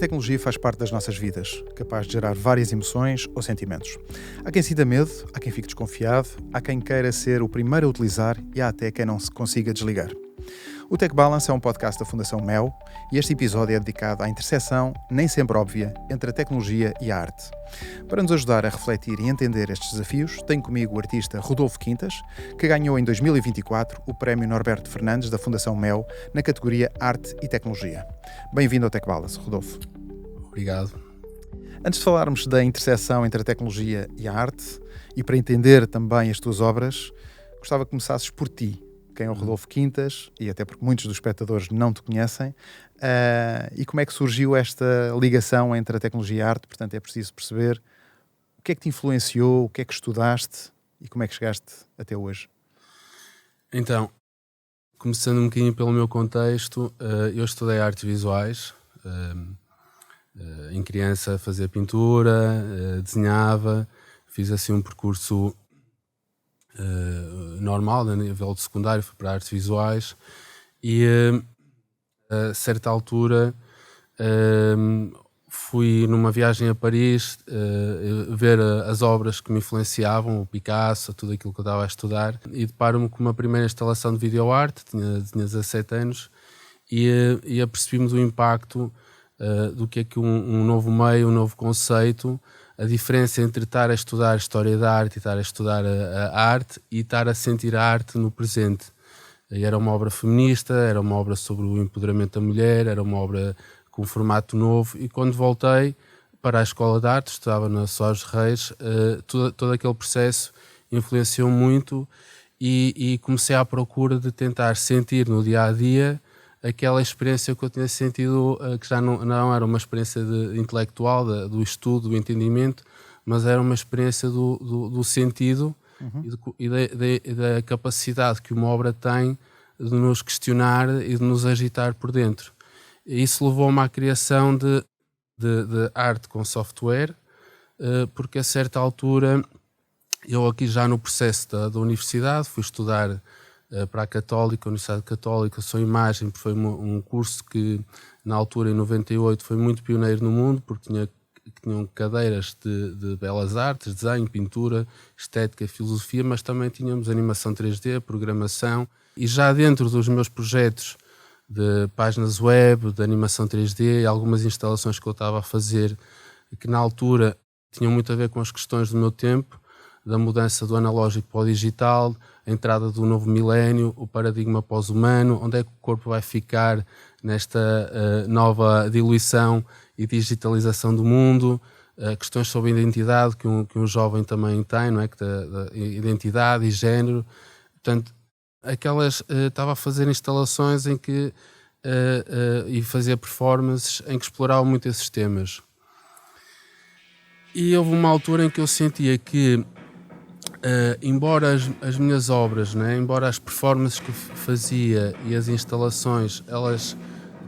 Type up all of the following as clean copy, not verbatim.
tecnologia faz parte das nossas vidas, capaz de gerar várias emoções ou sentimentos. Há quem sinta medo, há quem fique desconfiado, há quem queira ser o primeiro a utilizar e há até quem não se consiga desligar. O Tech Balance é um podcast da Fundação MEL e este episódio é dedicado à interseção, nem sempre óbvia, entre a tecnologia e a arte. Para nos ajudar a refletir e entender estes desafios, tenho comigo o artista Rodolfo Quintas, que ganhou em 2024 o Prémio Norberto Fernandes da Fundação MEL na categoria Arte e Tecnologia. Bem-vindo ao Tech Balance, Rodolfo. Obrigado. Antes de falarmos da interseção entre a tecnologia e a arte, e para entender também as tuas obras, gostava que começasses por ti. Quem é o Rodolfo Quintas, e até porque muitos dos espectadores não te conhecem, e como é que surgiu esta ligação entre a tecnologia e a arte. Portanto, é preciso perceber o que é que te influenciou, o que é que estudaste e como é que chegaste até hoje. Então, começando um bocadinho pelo meu contexto, eu estudei artes visuais. Em criança fazia pintura, desenhava, fiz assim um percurso normal, a nível de secundário, fui para artes visuais e a certa altura fui numa viagem a Paris ver as obras que me influenciavam, o Picasso, tudo aquilo que eu estava a estudar, e deparo-me com uma primeira instalação de videoarte, tinha 17 anos, e apercebi-me do impacto do que é que um novo meio, um novo conceito, a diferença entre estar a estudar história da arte e estar a estudar a arte e estar a sentir a arte no presente. E era uma obra feminista, era uma obra sobre o empoderamento da mulher, era uma obra com um formato novo, e quando voltei para a Escola de Arte, estudava na Soares Reis, todo aquele processo influenciou muito e comecei à procura de tentar sentir no dia-a-dia aquela experiência que eu tinha sentido, que já não era uma experiência intelectual, do estudo, do entendimento, mas era uma experiência do sentido e da capacidade que uma obra tem de nos questionar e de nos agitar por dentro. E isso levou-me à criação de arte com software, porque a certa altura, eu aqui já no processo da universidade, fui estudar para a Católica, a Universidade Católica, sou imagem, porque foi um curso que na altura, em 98, foi muito pioneiro no mundo, porque tinham cadeiras de belas artes, desenho, pintura, estética, filosofia, mas também tínhamos animação 3D, programação, e já dentro dos meus projetos de páginas web, de animação 3D e algumas instalações que eu estava a fazer, que na altura tinham muito a ver com as questões do meu tempo, da mudança do analógico para o digital, a entrada do novo milénio, o paradigma pós-humano, onde é que o corpo vai ficar nesta nova diluição e digitalização do mundo, questões sobre identidade que um jovem também tem, não é? Da identidade e género. Portanto, estava a fazer instalações em que e fazia performances em que explorava muito esses temas. E houve uma altura em que eu sentia que embora as minhas obras, né, embora as performances que eu fazia e as instalações, elas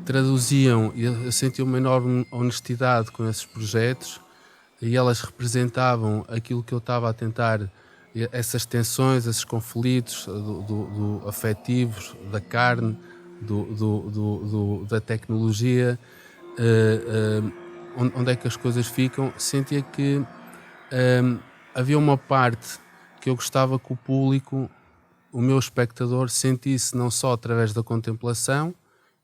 traduziam, e eu sentia uma enorme honestidade com esses projetos, e elas representavam aquilo que eu estava a tentar, essas tensões, esses conflitos do afetivos, da carne, da tecnologia, onde é que as coisas ficam. Sentia que havia uma parte que eu gostava que o público, o meu espectador, sentisse não só através da contemplação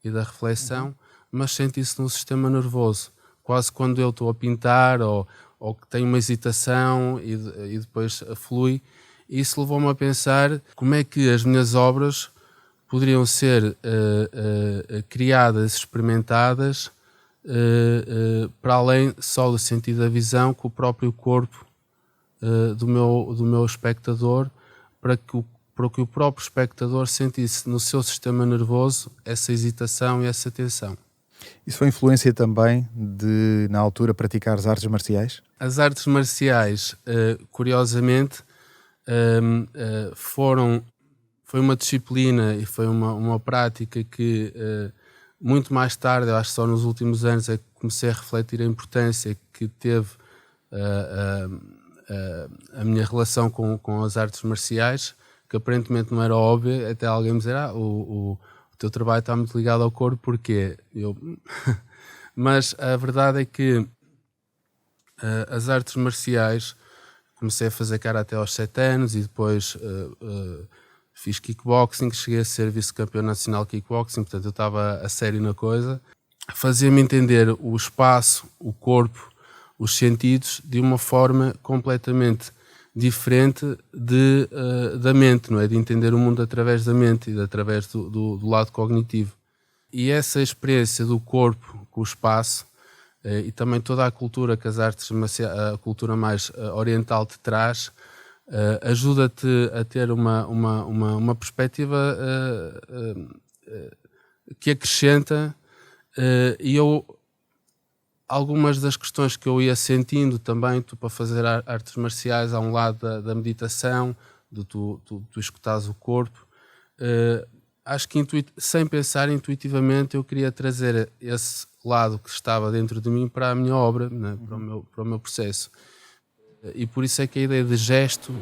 e da reflexão, mas sentisse no sistema nervoso, quase quando eu estou a pintar ou que tenho uma hesitação e depois flui. Isso levou-me a pensar como é que as minhas obras poderiam ser criadas, experimentadas, para além só do sentido da visão, com o próprio corpo do meu espectador, para que o próprio espectador sentisse no seu sistema nervoso essa hesitação e essa tensão. Isso foi influência também de, na altura, praticar as artes marciais? As artes marciais, curiosamente, foi uma disciplina e foi uma prática que muito mais tarde, eu acho que só nos últimos anos, é que comecei a refletir a importância que teve a minha relação com as artes marciais, que aparentemente não era óbvia, até alguém me dizer o teu trabalho está muito ligado ao corpo, porquê? Mas a verdade é que as artes marciais, comecei a fazer karatê aos 7 anos e depois fiz kickboxing, cheguei a ser vice-campeão nacional de kickboxing, portanto eu estava a sério na coisa. Fazia-me entender o espaço, o corpo, os sentidos de uma forma completamente diferente da mente, não é? De entender o mundo através da mente e através do lado cognitivo. E essa experiência do corpo com o espaço e também toda a cultura que as artes marciais, a cultura mais oriental te traz, ajuda-te a ter uma perspectiva que acrescenta. E algumas das questões que eu ia sentindo também, para fazer artes marciais, há um lado da meditação, de tu escutares o corpo. Acho que sem pensar intuitivamente eu queria trazer esse lado que estava dentro de mim para a minha obra, né? Para o meu processo. E por isso é que a ideia de gesto,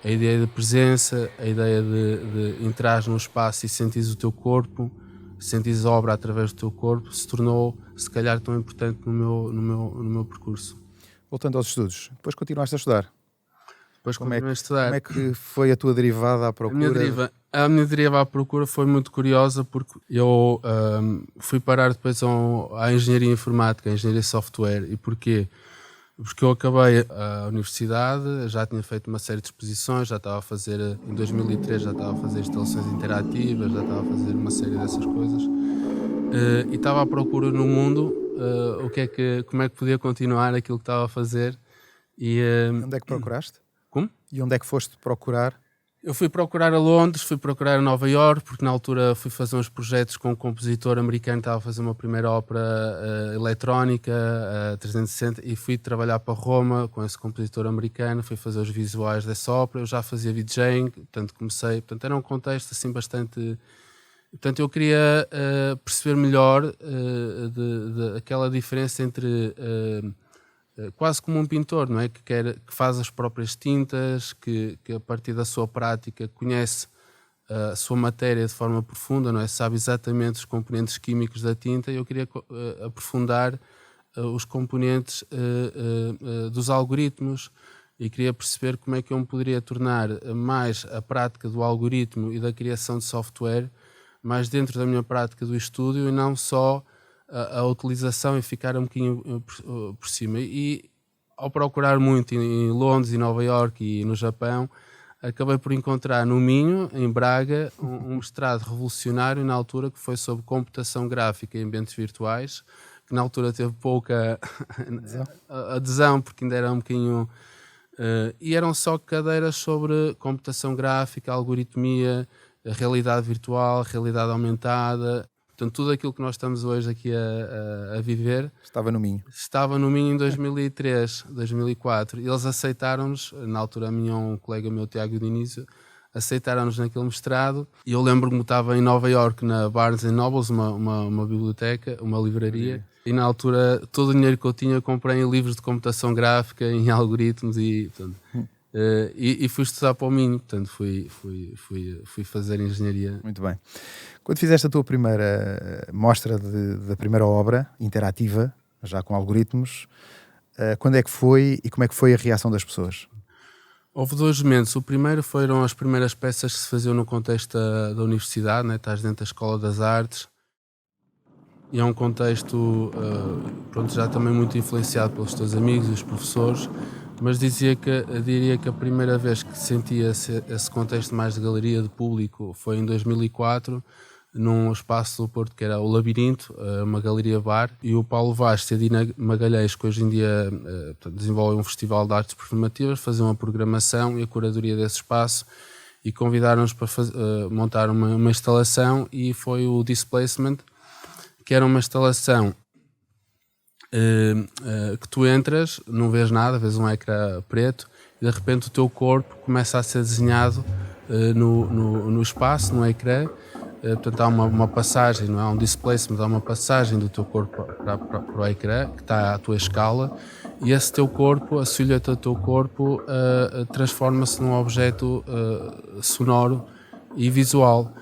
a ideia de presença, a ideia de entrar no espaço e sentires o teu corpo, sentires a obra através do teu corpo, se tornou, se calhar, tão importante no meu percurso. Voltando aos estudos, depois continuaste a estudar. Depois continuei a estudar. Como é que foi a tua derivada à procura? A minha deriva à procura foi muito curiosa, porque eu fui parar depois à engenharia informática, à engenharia de software. E porquê? Porque eu acabei a universidade, já tinha feito uma série de exposições, já estava a fazer, em 2003 já estava a fazer instalações interativas, já estava a fazer uma série dessas coisas, e estava à procura no mundo como é que podia continuar aquilo que estava a fazer. Onde é que procuraste? Como? E onde é que foste procurar? Eu fui procurar a Londres, fui procurar a Nova Iorque, porque na altura fui fazer uns projetos com um compositor americano que estava a fazer uma primeira ópera eletrónica, 360, e fui trabalhar para Roma com esse compositor americano, fui fazer os visuais dessa ópera. Eu já fazia DJing, portanto comecei, portanto era um contexto assim bastante... Portanto eu queria perceber melhor aquela diferença entre... quase como um pintor, não é? Que faz as próprias tintas, que a partir da sua prática conhece a sua matéria de forma profunda, não é? Sabe exatamente os componentes químicos da tinta, e eu queria aprofundar os componentes dos algoritmos, e queria perceber como é que eu me poderia tornar mais a prática do algoritmo e da criação de software mais dentro da minha prática do estúdio, e não só a utilização e ficar um bocadinho por cima. E ao procurar muito em Londres e Nova Iorque e no Japão, acabei por encontrar no Minho, em Braga, um mestrado revolucionário na altura, que foi sobre computação gráfica em ambientes virtuais, que na altura teve pouca adesão, porque ainda era um bocadinho... e eram só cadeiras sobre computação gráfica, algoritmia, realidade virtual, realidade aumentada. Portanto, tudo aquilo que nós estamos hoje aqui a viver... Estava no Minho. Estava no Minho em 2003, 2004. E eles aceitaram-nos, na altura um colega meu, Tiago Dionísio, aceitaram-nos naquele mestrado. E eu lembro-me que estava em Nova Iorque, na Barnes & Noble, uma biblioteca, uma livraria. E na altura, todo o dinheiro que eu tinha, comprei em livros de computação gráfica, em algoritmos e... Portanto, e fui estudar para o Minho, portanto fui fazer engenharia. Muito bem. Quando fizeste a tua primeira mostra da primeira obra interativa, já com algoritmos, quando é que foi e como é que foi a reação das pessoas? Houve dois momentos. O primeiro foram as primeiras peças que se faziam no contexto da universidade, né? Estás dentro da Escola das Artes, e é um contexto já também muito influenciado pelos teus amigos e os professores. Mas diria que a primeira vez que sentia esse contexto mais de galeria, de público, foi em 2004, num espaço do Porto que era o Labirinto, uma galeria bar, e o Paulo Vaz e a Dina Magalhães, que hoje em dia desenvolvem um festival de artes performativas, faziam a programação e a curadoria desse espaço, e convidaram-nos para montar uma instalação, e foi o Displacement, que era uma instalação que tu entras, não vês nada, vês um ecrã preto, e de repente o teu corpo começa a ser desenhado no espaço, no ecrã. Portanto há uma passagem, não é um displacement, há uma passagem do teu corpo para o ecrã, que está à tua escala, e esse teu corpo, a silhueta do teu corpo, transforma-se num objeto sonoro e visual.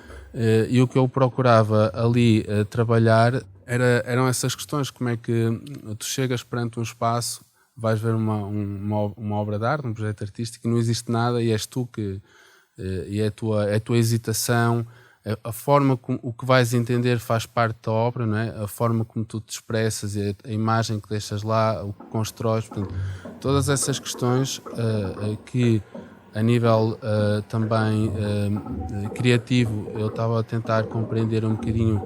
E o que eu procurava ali trabalhar eram essas questões, como é que tu chegas perante um espaço, vais ver uma obra de arte, um projeto artístico, e não existe nada, e és tu que... e é a tua hesitação, a forma como o que vais entender faz parte da obra, não é? A forma como tu te expressas e a imagem que deixas lá, o que constróis, portanto, todas essas questões que a nível também criativo eu estava a tentar compreender um bocadinho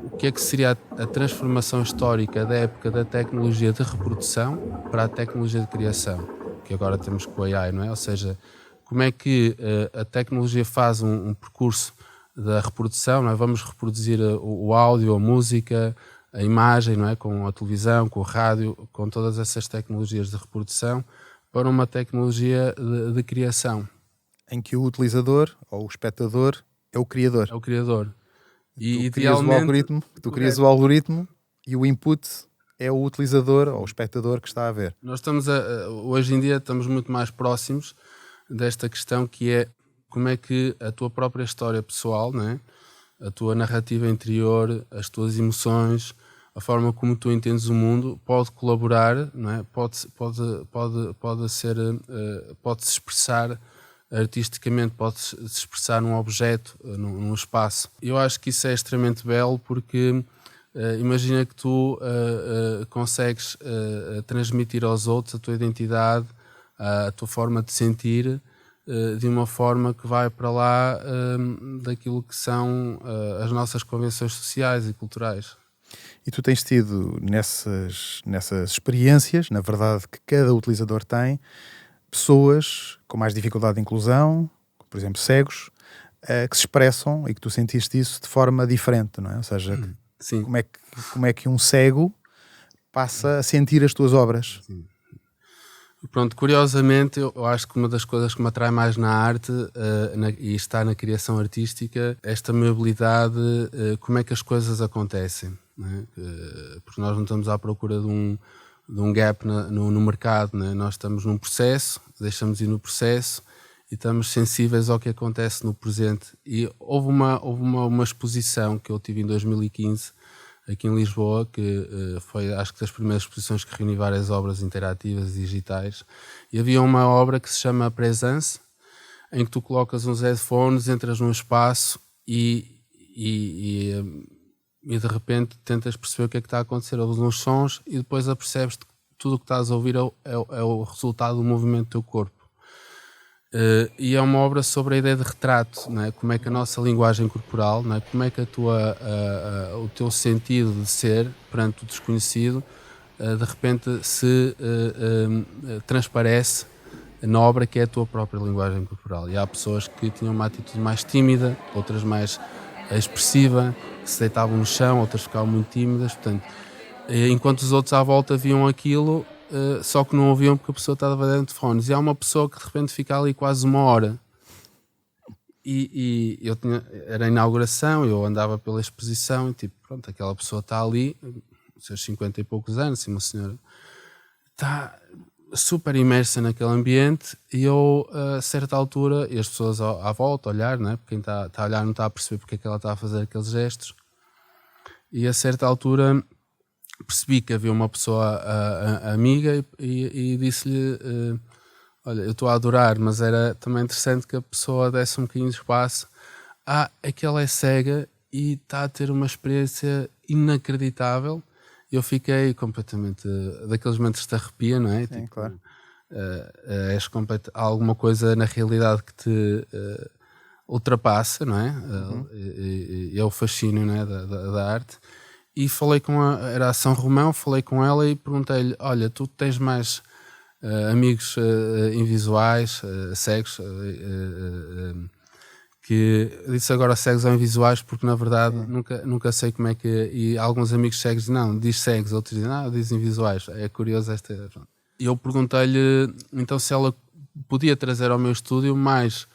o que é que seria a transformação histórica da época da tecnologia de reprodução para a tecnologia de criação, que agora temos com o AI, não é? Ou seja, como é que a tecnologia faz um percurso da reprodução, não é? Vamos reproduzir o áudio, a música, a imagem, não é? Com a televisão, com o rádio, com todas essas tecnologias de reprodução, para uma tecnologia de criação. Em que o utilizador ou o espectador é o criador. É o criador. E tu crias o algoritmo e o input é o utilizador ou o espectador que está a ver. Nós estamos hoje em dia estamos muito mais próximos desta questão, que é como é que a tua própria história pessoal, não é? A tua narrativa interior, as tuas emoções, a forma como tu entendes o mundo pode colaborar, não é? Pode-se expressar artisticamente, pode-se expressar num objeto, num espaço. Eu acho que isso é extremamente belo, porque imagina que tu consegues transmitir aos outros a tua identidade, a tua forma de sentir, de uma forma que vai para lá daquilo que são as nossas convenções sociais e culturais. E tu tens tido nessas experiências, na verdade, que cada utilizador tem, pessoas com mais dificuldade de inclusão, por exemplo, cegos, que se expressam e que tu sentiste isso de forma diferente, não é? Ou seja, Sim. Como é que um cego passa a sentir as tuas obras? Sim. Pronto, curiosamente, eu acho que uma das coisas que me atrai mais na arte e está na criação artística, esta mobilidade, como é que as coisas acontecem, não é? Porque nós não estamos à procura de um gap no mercado, não é? Nós estamos num processo, deixamos ir no processo e estamos sensíveis ao que acontece no presente. E houve uma exposição que eu tive em 2015, aqui em Lisboa, que foi, acho que, das primeiras exposições que reuni várias obras interativas e digitais, e havia uma obra que se chama Presence, em que tu colocas uns headphones, entras num espaço e de repente tentas perceber o que é que está a acontecer, ouves uns sons e depois apercebes que tudo o que estás a ouvir é o resultado do movimento do teu corpo. E é uma obra sobre a ideia de retrato, não é? Como é que a nossa linguagem corporal, não é? Como é que o teu sentido de ser perante o desconhecido de repente se transparece na obra, que é a tua própria linguagem corporal. E há pessoas que tinham uma atitude mais tímida, outras mais expressiva, que se deitavam no chão, outras ficavam muito tímidas, portanto, enquanto os outros à volta viam aquilo, só que não ouviam porque a pessoa estava dentro de fones. E há uma pessoa que de repente fica ali quase uma hora. E era a inauguração, eu andava pela exposição e tipo, pronto, aquela pessoa está ali, seus 50 e poucos anos, assim, uma senhora, está super imersa naquele ambiente, e eu, a certa altura, e as pessoas à volta a olhar, não é? Porque quem está a olhar não está a perceber porque é que ela está a fazer aqueles gestos, e a certa altura percebi que havia uma pessoa amiga e disse-lhe, olha, eu estou a adorar, mas era também interessante que a pessoa desse um bocadinho de espaço. Aquela é cega e está a ter uma experiência inacreditável. Eu fiquei completamente, daqueles momentos que te arrepia, não é? Sim, tipo, claro. Há alguma coisa na realidade que te ultrapassa, não é? É o fascínio, não é? da arte. E falei era a São Romão, falei com ela e perguntei-lhe, olha, tu tens mais amigos invisuais, cegos, que disse agora cegos ou invisuais, porque na verdade nunca sei como é que... E alguns amigos cegos não, diz cegos, outros dizem, diz invisuais. É curioso esta... E eu perguntei-lhe então se ela podia trazer ao meu estúdio mais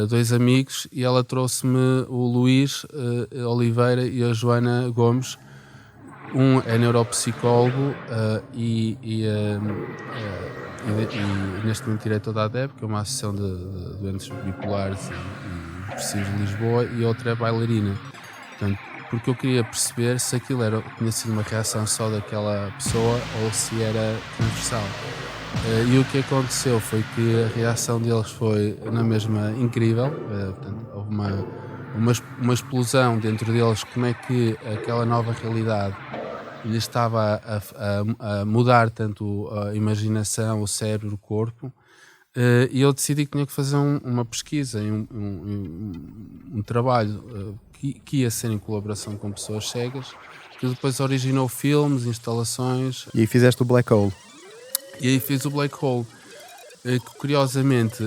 2 amigos, e ela trouxe-me o Luís Oliveira e a Joana Gomes. Um é neuropsicólogo e neste momento diretor da ADEB, que é uma associação de doentes bipolares e depressivos de Lisboa, e outra é bailarina. Portanto, porque eu queria perceber se aquilo tinha sido uma reação só daquela pessoa ou se era transversal. E o que aconteceu foi que a reação deles foi na mesma incrível. Portanto, houve uma explosão dentro deles, como é que aquela nova realidade lhe estava a mudar tanto a imaginação, o cérebro, o corpo. E eu decidi que tinha que fazer uma pesquisa e um trabalho que ia ser em colaboração com pessoas cegas, que depois originou filmes, instalações. E aí fizeste o Black Hole. E aí fiz o Black Hole, que curiosamente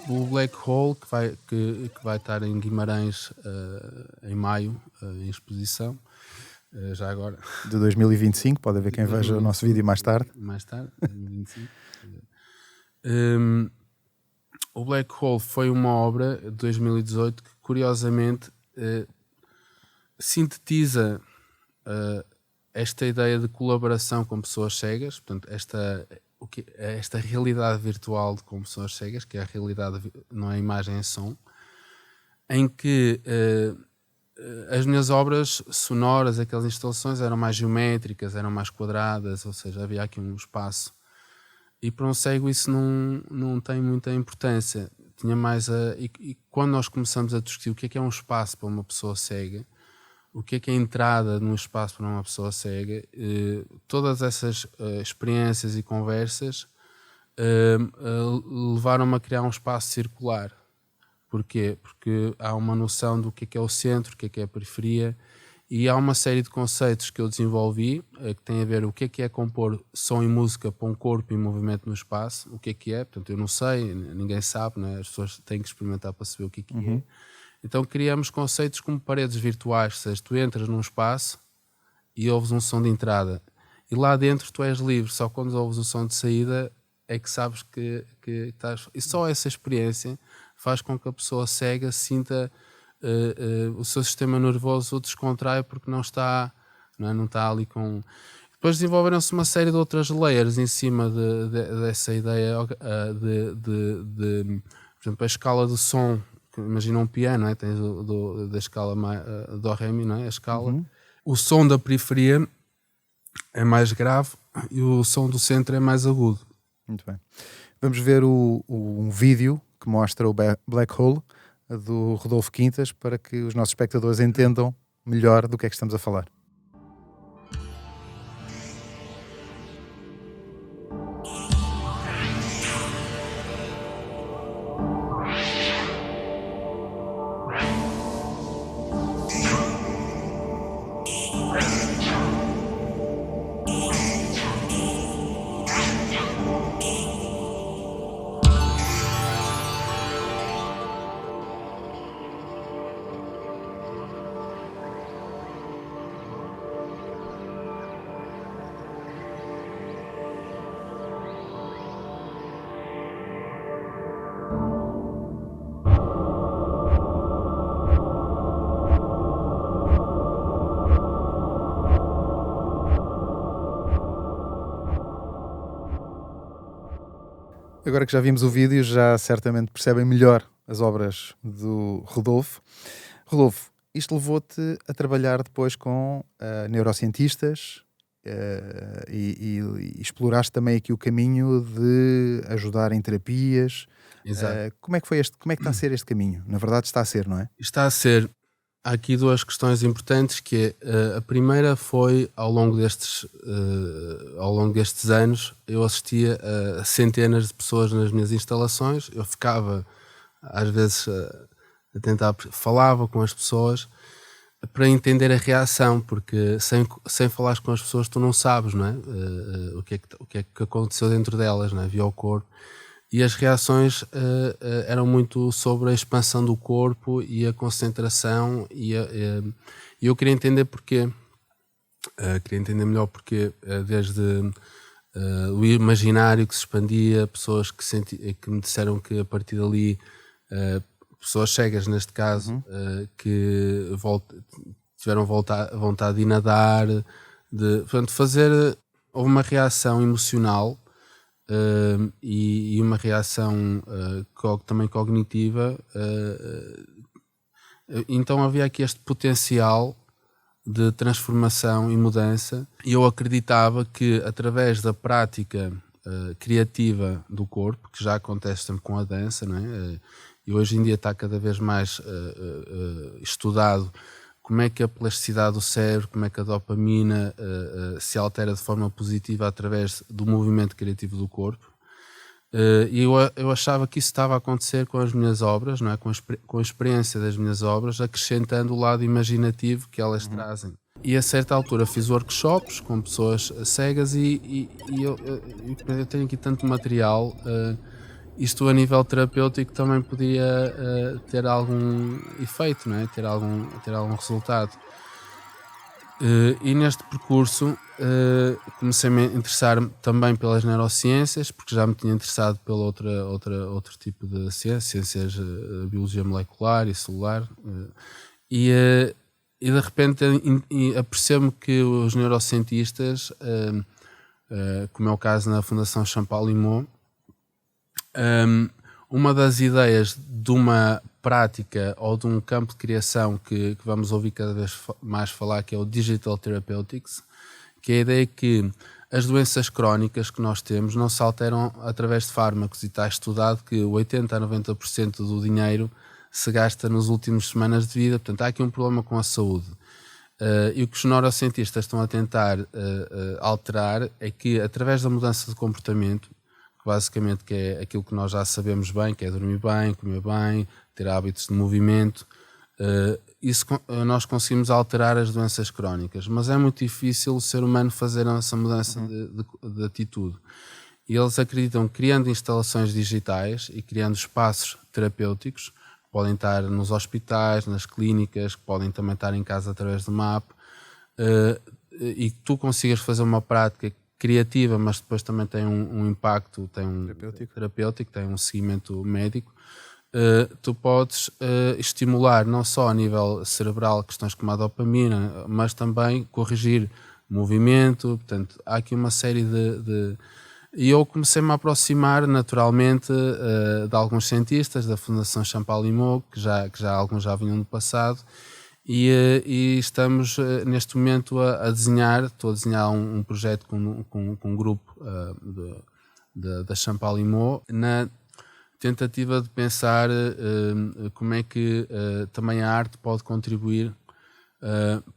o Black Hole que vai estar em Guimarães em maio, em exposição, já agora. De 2025, pode haver quem veja o nosso vídeo mais tarde. Mais tarde, 2025. O Black Hole foi uma obra de 2018 que curiosamente sintetiza esta ideia de colaboração com pessoas cegas, portanto esta realidade virtual com pessoas cegas, que é a realidade, não é imagem, é som, em que as minhas obras sonoras, aquelas instalações eram mais geométricas, eram mais quadradas, ou seja, havia aqui um espaço. E para um cego isso não tem muita importância. Tinha mais e quando nós começamos a discutir o que é um espaço para uma pessoa cega, o que é a entrada num espaço para uma pessoa cega, todas essas experiências e conversas levaram-me a criar um espaço circular. Porquê? Porque há uma noção do que é o centro, o que é a periferia, e há uma série de conceitos que eu desenvolvi que têm a ver o que é compor som e música para um corpo em movimento no espaço, o que é. Portanto, eu não sei, ninguém sabe, né? As pessoas têm que experimentar para saber o que é. Então criamos conceitos como paredes virtuais, ou seja, tu entras num espaço e ouves um som de entrada, e lá dentro tu és livre, só quando ouves o som de saída é que sabes que estás... E só essa experiência faz com que a pessoa cega sinta o seu sistema nervoso descontrai porque não está ali com... Depois desenvolveram-se uma série de outras layers em cima dessa ideia de por exemplo, a escala do som. Imagina um piano, não é? Tens da escala do ré mi, não é? A escala. O som da periferia é mais grave e o som do centro é mais agudo. Muito bem. Vamos ver um vídeo que mostra o Black Hole do Rodolfo Quintas para que os nossos espectadores entendam melhor do que é que estamos a falar. Agora que já vimos o vídeo, já certamente percebem melhor as obras do Rodolfo. Rodolfo, isto levou-te a trabalhar depois com neurocientistas e exploraste também aqui o caminho de ajudar em terapias. Exato. Como é que está a ser este caminho? Na verdade está a ser, não é? Está a ser. Há aqui duas questões importantes, que a primeira foi, ao longo destes anos, eu assistia a centenas de pessoas nas minhas instalações, eu ficava, às vezes, a tentar, falava com as pessoas para entender a reação, porque sem falar com as pessoas tu não sabes, não é? O que é que aconteceu dentro delas, não é? Via o corpo. E as reações eram muito sobre a expansão do corpo e a concentração, e eu queria entender porquê. Queria entender melhor porquê, desde o imaginário que se expandia, pessoas que me disseram que a partir dali, pessoas cegas neste caso, que tiveram vontade de ir nadar, portanto, houve uma reação emocional. E uma reação também cognitiva Então havia aqui este potencial de transformação e mudança, e eu acreditava que através da prática criativa do corpo, que já acontece sempre com a dança, não é? E hoje em dia está cada vez mais estudado como é que a plasticidade do cérebro, como é que a dopamina se altera de forma positiva através do movimento criativo do corpo. E eu achava que isso estava a acontecer com as minhas obras, não é? Com a experiência das minhas obras, acrescentando o lado imaginativo que elas trazem. E a certa altura fiz workshops com pessoas cegas e eu tenho aqui tanto material, isto a nível terapêutico também podia ter algum efeito, não é? Ter algum resultado. E neste percurso comecei-me a interessar também pelas neurociências, porque já me tinha interessado pelo outro tipo de ciências, biologia molecular e celular, e de repente apercebo-me que os neurocientistas, como é o caso na Fundação Champalimaud, uma das ideias de uma prática ou de um campo de criação que vamos ouvir cada vez mais falar, que é o Digital Therapeutics, que é a ideia que as doenças crónicas que nós temos não se alteram através de fármacos, e está estudado que 80% a 90% do dinheiro se gasta nas últimas semanas de vida. Portanto, há aqui um problema com a saúde. E o que os neurocientistas estão a tentar alterar é que, através da mudança de comportamento, basicamente que é aquilo que nós já sabemos bem, que é dormir bem, comer bem, ter hábitos de movimento, nós conseguimos alterar as doenças crónicas, mas é muito difícil o ser humano fazer essa mudança de atitude. E eles acreditam que, criando instalações digitais e criando espaços terapêuticos, que podem estar nos hospitais, nas clínicas, que podem também estar em casa através de uma app, e que tu consigas fazer uma prática criativa, mas depois também tem um impacto, tem um terapêutico, tem um seguimento médico. Tu podes estimular não só a nível cerebral questões como a dopamina, mas também corrigir movimento. Portanto, há aqui uma série de... E eu comecei-me a aproximar naturalmente de alguns cientistas da Fundação Champalimaud, que alguns já vinham do passado, e estamos neste momento a desenhar. Estou a desenhar um projeto com um grupo da Champalimaud, na tentativa de pensar como é que também a arte pode contribuir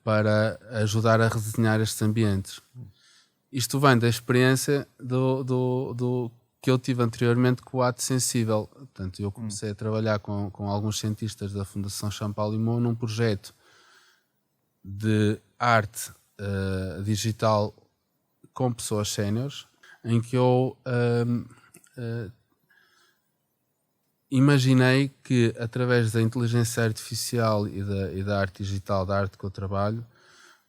para ajudar a redesenhar estes ambientes. Isto vem da experiência do que eu tive anteriormente com o ato sensível. Portanto, eu comecei a trabalhar com alguns cientistas da Fundação Champalimaud num projeto de arte digital com pessoas séniores, em que eu imaginei que, através da inteligência artificial e da arte digital, da arte que eu trabalho,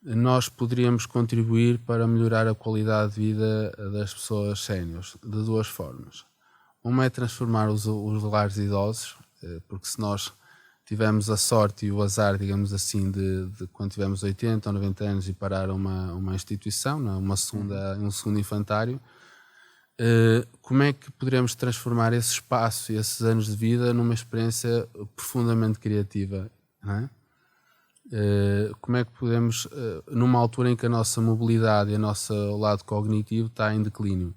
nós poderíamos contribuir para melhorar a qualidade de vida das pessoas séniores de duas formas. Uma é transformar os lares idosos, porque se nós tivemos a sorte e o azar, digamos assim, de quando tivemos 80 ou 90 anos e parar uma instituição, não é? Um segundo infantário, como é que poderemos transformar esse espaço e esses anos de vida numa experiência profundamente criativa, não é? Como é que podemos, numa altura em que a nossa mobilidade e o nosso lado cognitivo está em declínio,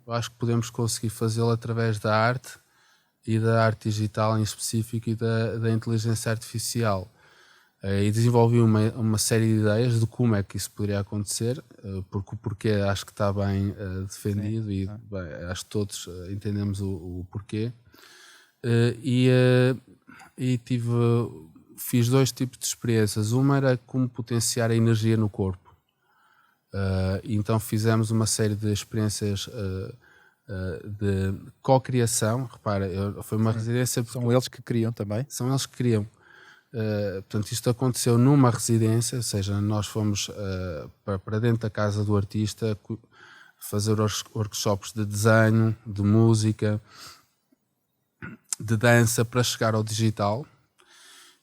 eu acho que podemos conseguir fazê-lo através da arte e da arte digital em específico e da inteligência artificial. E desenvolvi uma série de ideias de como é que isso poderia acontecer, porque o porquê acho que está bem defendido. Sim. Bem, acho que todos entendemos o porquê. Fiz dois tipos de experiências. Uma era como potenciar a energia no corpo. Então fizemos uma série de experiências de co-criação. Repara, foi uma residência... São eles que criam também? São eles que criam. Portanto, isto aconteceu numa residência, ou seja, nós fomos para dentro da casa do artista fazer workshops de desenho, de música, de dança, para chegar ao digital.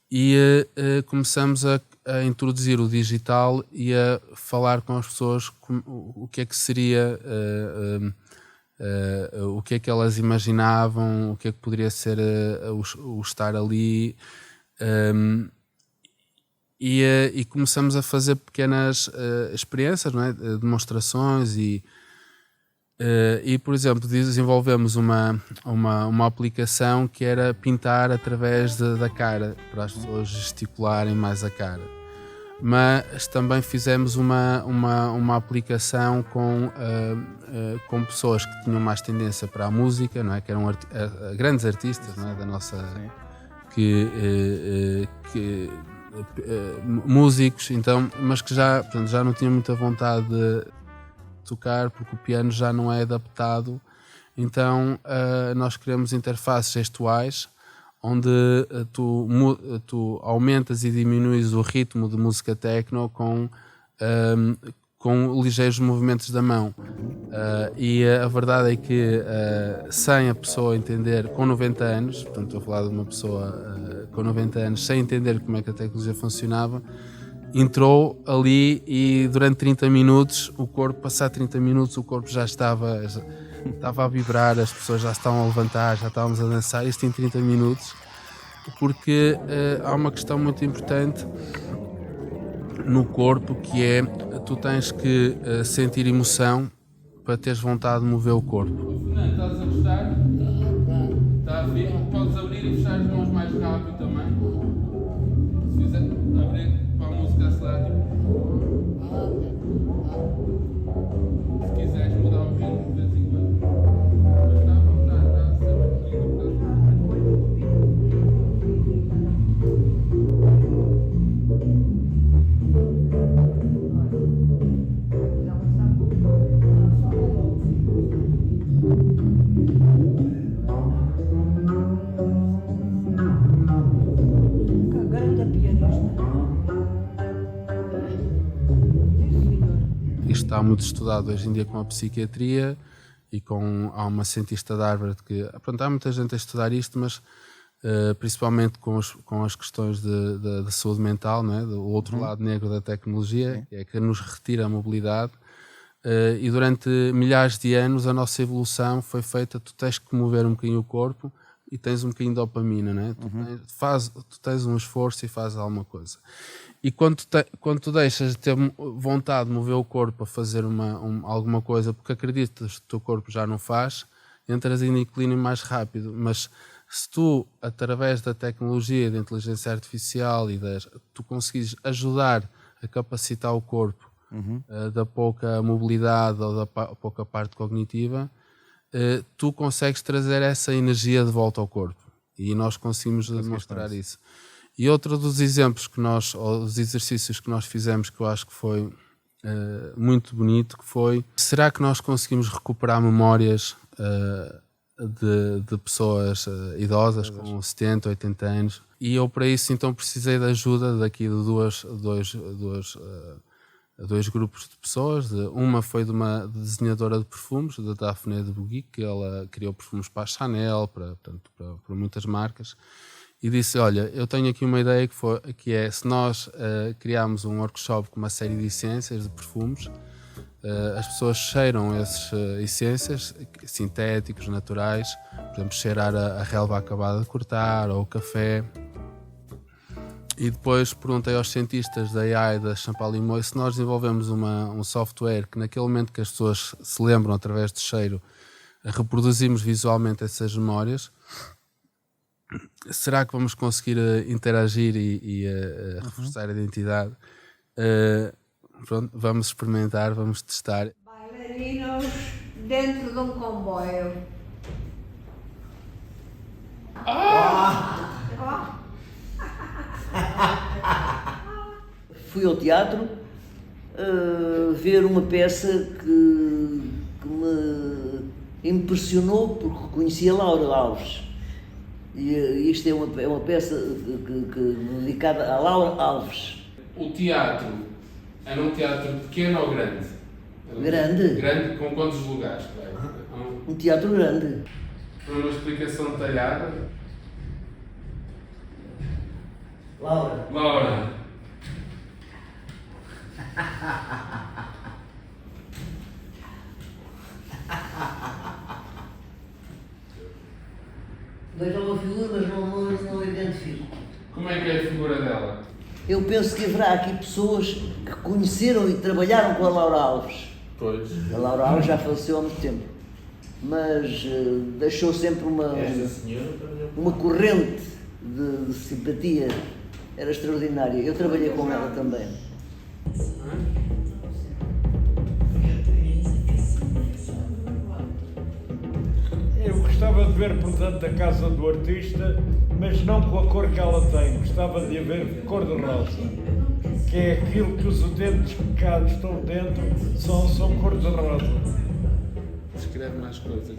E começamos a introduzir o digital e a falar com as pessoas o que é que seria, o que é que elas imaginavam, o que é que poderia ser o estar ali. e começamos a fazer pequenas experiências, não é? Demonstrações e, por exemplo, desenvolvemos uma aplicação que era pintar através da cara, para as pessoas gesticularem mais a cara. Mas também fizemos uma aplicação com pessoas que tinham mais tendência para a música, não é? Que eram grandes artistas, não é? Da nossa... músicos, então, mas que portanto, já não tinham muita vontade de tocar porque o piano já não é adaptado. Então nós criamos interfaces gestuais onde tu aumentas e diminuis o ritmo de música techno com ligeiros movimentos da mão. E a verdade é que sem a pessoa entender, com 90 anos, portanto estou a falar de uma pessoa com 90 anos, sem entender como é que a tecnologia funcionava, entrou ali e durante 30 minutos, passado 30 minutos, o corpo já estava a vibrar, as pessoas já estavam a levantar, já estávamos a dançar, isto em 30 minutos, porque há uma questão muito importante no corpo, que é, tu tens que sentir emoção para teres vontade de mover o corpo. Fernando, estás a gostar? Está a ver? Podes abrir e fechar as mãos mais rápido também. Se fizer, abrir para a música acelerar. Se quiseres mudar o ritmo de vez em quando. Mas está à vontade, está a ser Isto está muito estudado hoje em dia com a psiquiatria e há uma cientista de Harvard que, pronto, há muita gente a estudar isto, mas principalmente com as questões de saúde mental, não é? Do outro lado negro da tecnologia, que é que nos retira a mobilidade. E durante milhares de anos a nossa evolução foi feita, tu tens que mover um bocadinho o corpo e tens um bocadinho de dopamina, não é? Tu tens um esforço e fazes alguma coisa. E quando tu deixas de ter vontade de mover o corpo a fazer alguma coisa porque acreditas que o teu corpo já não faz, entras em declínio mais rápido. Mas se tu, através da tecnologia, da inteligência artificial tu conseguires ajudar a capacitar o corpo da pouca mobilidade ou da pouca parte cognitiva, tu consegues trazer essa energia de volta ao corpo. E nós conseguimos demonstrar isso. E outro dos exemplos ou dos exercícios que nós fizemos, que eu acho que foi muito bonito, que foi: será que nós conseguimos recuperar memórias de pessoas idosas com 70, 80 anos? E eu para isso então precisei de ajuda daqui de dois grupos de pessoas. Uma foi de uma desenhadora de perfumes, da Daphne de Bouguic, que ela criou perfumes para a Chanel, para muitas marcas. E disse: olha, eu tenho aqui uma ideia que é, se nós criarmos um workshop com uma série de essências de perfumes, as pessoas cheiram essas essências sintéticos, naturais, por exemplo, cheirar a relva acabada de cortar ou o café. E depois perguntei aos cientistas da AI, da Champalimau, se nós desenvolvemos um software que naquele momento que as pessoas se lembram através do cheiro, reproduzimos visualmente essas memórias, será que vamos conseguir interagir e reforçar a identidade? Pronto, vamos experimentar, vamos testar. Bailarinos dentro de um comboio. Fui ao teatro ver uma peça que me impressionou porque reconheci a Laura Alves. E isto é uma peça dedicada a Laura Alves. O teatro era um teatro pequeno ou grande? Grande. Grande, com quantos lugares? Um teatro grande. Foi uma explicação detalhada. Laura. Vejo uma figura, mas não identifico. Como é que é a figura dela? Eu penso que haverá aqui pessoas que conheceram e trabalharam com a Laura Alves. Pois. A Laura Alves já faleceu há muito tempo, mas deixou sempre uma corrente de simpatia, era extraordinária. Eu trabalhei com ela também. Eu gostava de ver, portanto, a casa do artista, mas não com a cor que ela tem. Gostava de a ver cor-de-rosa, que é aquilo que os utentes que cá estão dentro são cor-de-rosa. Escreve mais coisas.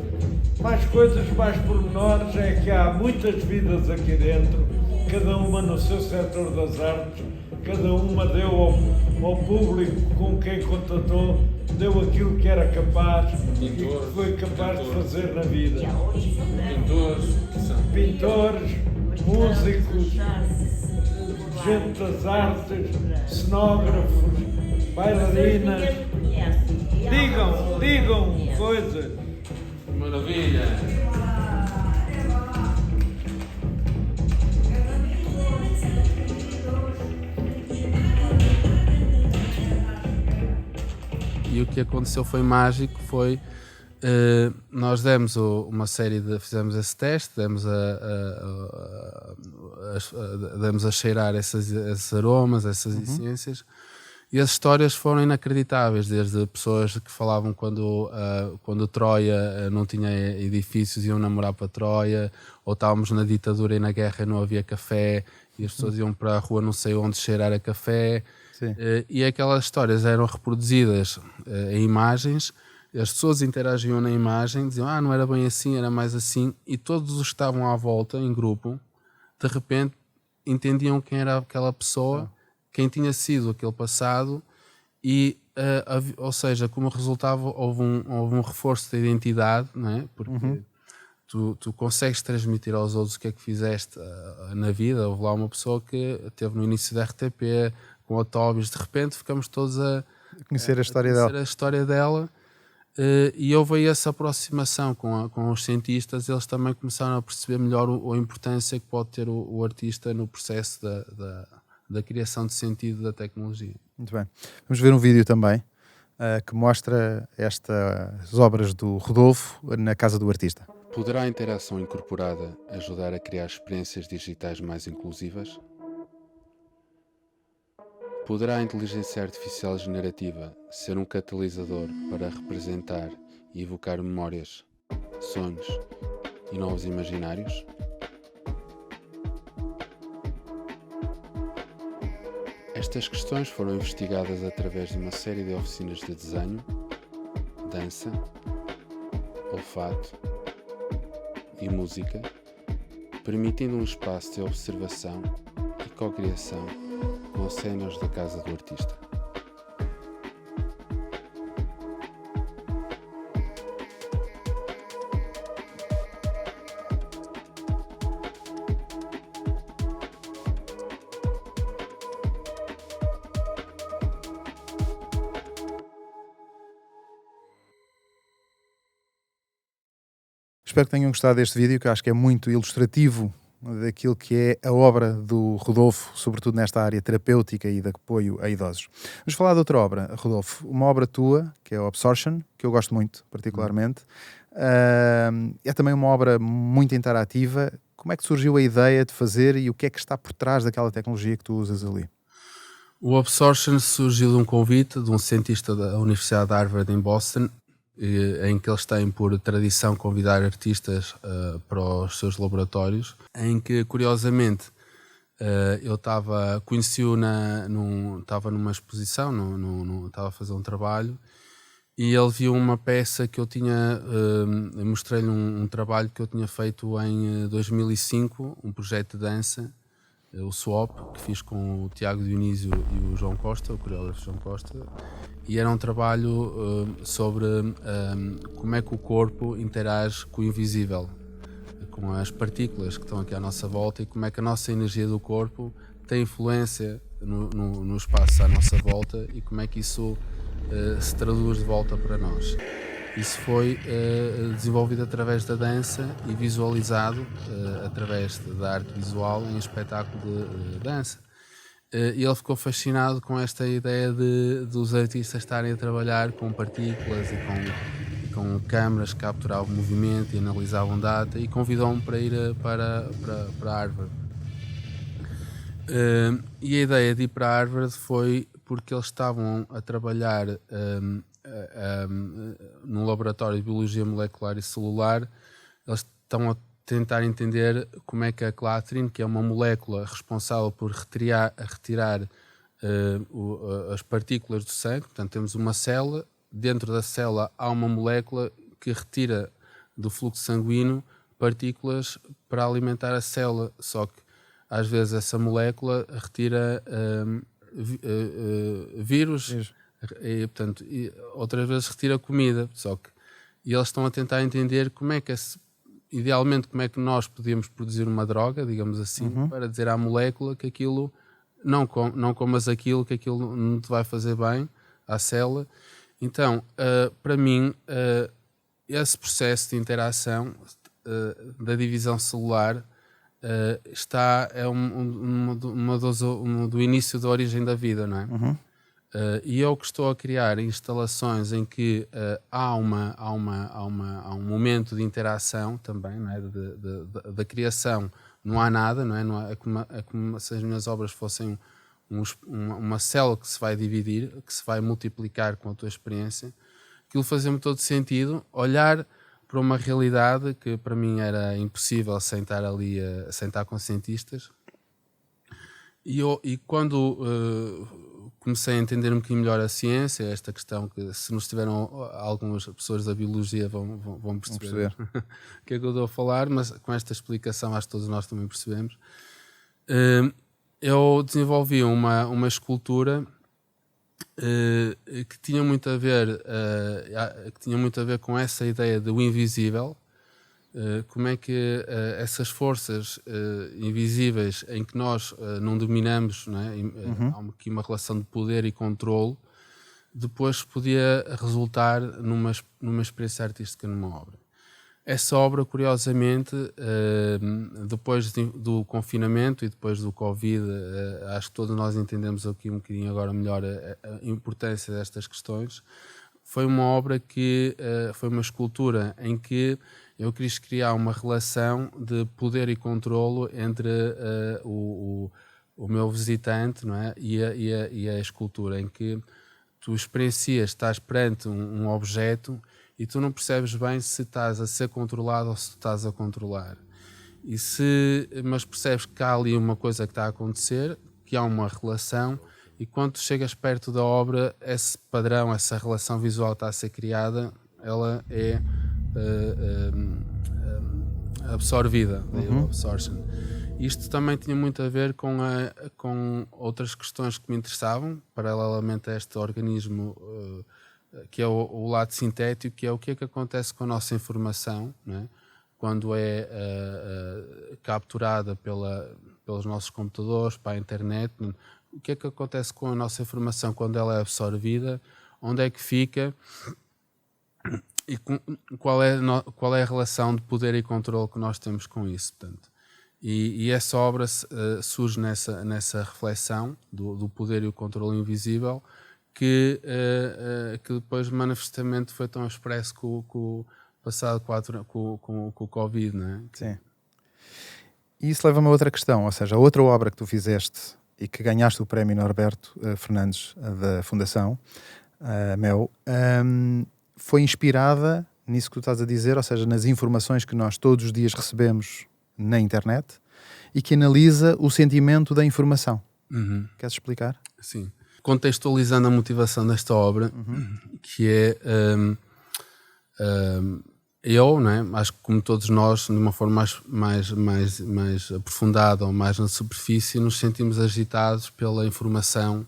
Mais coisas, mais pormenores, é que há muitas vidas aqui dentro, cada uma no seu setor das artes, cada uma deu ao público com quem contatou, deu aquilo que era capaz e que foi capaz de fazer na vida. Pintores, músicos, gente das artes, cenógrafos, bailarinas. Digam coisas. Maravilha! E o que aconteceu foi mágico, nós demos uma série fizemos esse teste, demos a cheirar esses aromas, essas essências, e as histórias foram inacreditáveis, desde pessoas que falavam quando Troia não tinha edifícios, iam namorar para Troia, ou estávamos na ditadura e na guerra e não havia café, e as pessoas iam para a rua não sei onde cheirar a café. E aquelas histórias eram reproduzidas em imagens, as pessoas interagiam na imagem, diziam, não era bem assim, era mais assim, e todos os que estavam à volta, em grupo, de repente entendiam quem era aquela pessoa, quem tinha sido aquele passado, e, ou seja, como resultado houve um reforço da identidade, não é? Porque tu consegues transmitir aos outros o que é que fizeste na vida. Houve lá uma pessoa que esteve no início da RTP, com o Tobias, de repente ficamos todos a Conhecer a história dela, e houve aí essa aproximação com os cientistas. Eles também começaram a perceber melhor a importância que pode ter o artista no processo da criação de sentido da tecnologia. Muito bem. Vamos ver um vídeo também que mostra estas obras do Rodolfo na casa do artista. Poderá a interação incorporada ajudar a criar experiências digitais mais inclusivas? Poderá a inteligência artificial generativa ser um catalisador para representar e evocar memórias, sonhos e novos imaginários? Estas questões foram investigadas através de uma série de oficinas de desenho, dança, olfato e música, permitindo um espaço de observação e cocriação com cenas da casa do artista. Espero que tenham gostado deste vídeo, que acho que é muito ilustrativo daquilo que é a obra do Rodolfo, sobretudo nesta área terapêutica e de apoio a idosos. Vamos falar de outra obra, Rodolfo, uma obra tua, que é o Absorption, que eu gosto muito, particularmente. É também uma obra muito interativa. Como é que surgiu a ideia de fazer e o que é que está por trás daquela tecnologia que tu usas ali? O Absorption surgiu de um convite de um cientista da Universidade de Harvard em Boston, em que eles têm por tradição convidar artistas para os seus laboratórios, em que, curiosamente, eu conheci-o estava numa exposição, estava a fazer um trabalho, e ele viu uma peça que eu tinha, mostrei-lhe um trabalho que eu tinha feito em 2005, um projeto de dança, o Swap, que fiz com o Tiago Dionísio e o João Costa, o coreógrafo João Costa, e era um trabalho sobre como é que o corpo interage com o invisível, com as partículas que estão aqui à nossa volta, e como é que a nossa energia do corpo tem influência no espaço à nossa volta, e como é que isso se traduz de volta para nós. Isso foi desenvolvido através da dança e visualizado através da arte visual em espetáculo de dança. E ele ficou fascinado com esta ideia dos artistas estarem a trabalhar com partículas e com câmaras que capturavam movimento e analisavam data, e convidou-me para ir para Harvard. E a ideia de ir para Harvard foi porque eles estavam a trabalhar num laboratório de biologia molecular e celular. Eles estão a tentar entender como é que a clatrine, que é uma molécula responsável por retirar as partículas do sangue, portanto temos uma célula, dentro da célula há uma molécula que retira do fluxo sanguíneo partículas para alimentar a célula, só que às vezes essa molécula retira vírus e, portanto, outras vezes retira comida, e eles estão a tentar entender como é que idealmente como é que nós podíamos produzir uma droga, digamos assim, para dizer à molécula que aquilo não comas aquilo, que aquilo não te vai fazer bem à célula. Então, para mim, esse processo de interação da divisão celular do início da origem da vida, não é? E eu que estou a criar instalações em que há um momento de interação também, não é? Da criação, não há nada, não é? É como se as minhas obras fossem uma célula que se vai dividir, que se vai multiplicar com a tua experiência. Aquilo fazia-me todo sentido, olhar para uma realidade que para mim era impossível sem estar com cientistas. E quando comecei a entender um bocadinho melhor a ciência, esta questão que, se nos tiveram algumas pessoas da biologia vão perceber o que é que eu estou a falar, mas com esta explicação acho que todos nós também percebemos. Eu desenvolvi uma escultura que tinha muito a ver com essa ideia do invisível, como é que essas forças invisíveis em que nós não dominamos, não é? Há aqui uma relação de poder e controle, depois podia resultar numa experiência artística, numa obra. Essa obra, curiosamente, depois do confinamento e depois do Covid, acho que todos nós entendemos aqui um bocadinho agora melhor a importância destas questões. Foi uma obra foi uma escultura em que eu quis criar uma relação de poder e controlo entre o meu visitante, não é? e a escultura, em que tu experiencias, estás perante um objeto e tu não percebes bem se estás a ser controlado ou se estás a controlar. Mas percebes que há ali uma coisa que está a acontecer, que há uma relação, e quando tu chegas perto da obra, esse padrão, essa relação visual que está a ser criada, ela é absorvida, absorption. Isto também tinha muito a ver com outras questões que me interessavam, paralelamente a este organismo, que é o lado sintético, que é o que acontece com a nossa informação, não é? Quando é capturada pelos nossos computadores, para a internet. O que acontece com a nossa informação quando ela é absorvida, onde é que fica e qual é a relação de poder e controle que nós temos com isso, portanto. E essa obra surge nessa reflexão do poder e o controle invisível, que depois manifestamente foi tão expresso com o passado com o Covid, não é? Sim. E isso leva-me a outra questão, ou seja, a outra obra que tu fizeste e que ganhaste o prémio Norberto Fernandes da Fundação MEL, foi inspirada nisso que tu estás a dizer, ou seja, nas informações que nós todos os dias recebemos na internet e que analisa o sentimento da informação. Queres explicar? Sim. Contextualizando a motivação desta obra, que é eu, não é? Acho que como todos nós, de uma forma mais aprofundada ou mais na superfície, nos sentimos agitados pela informação,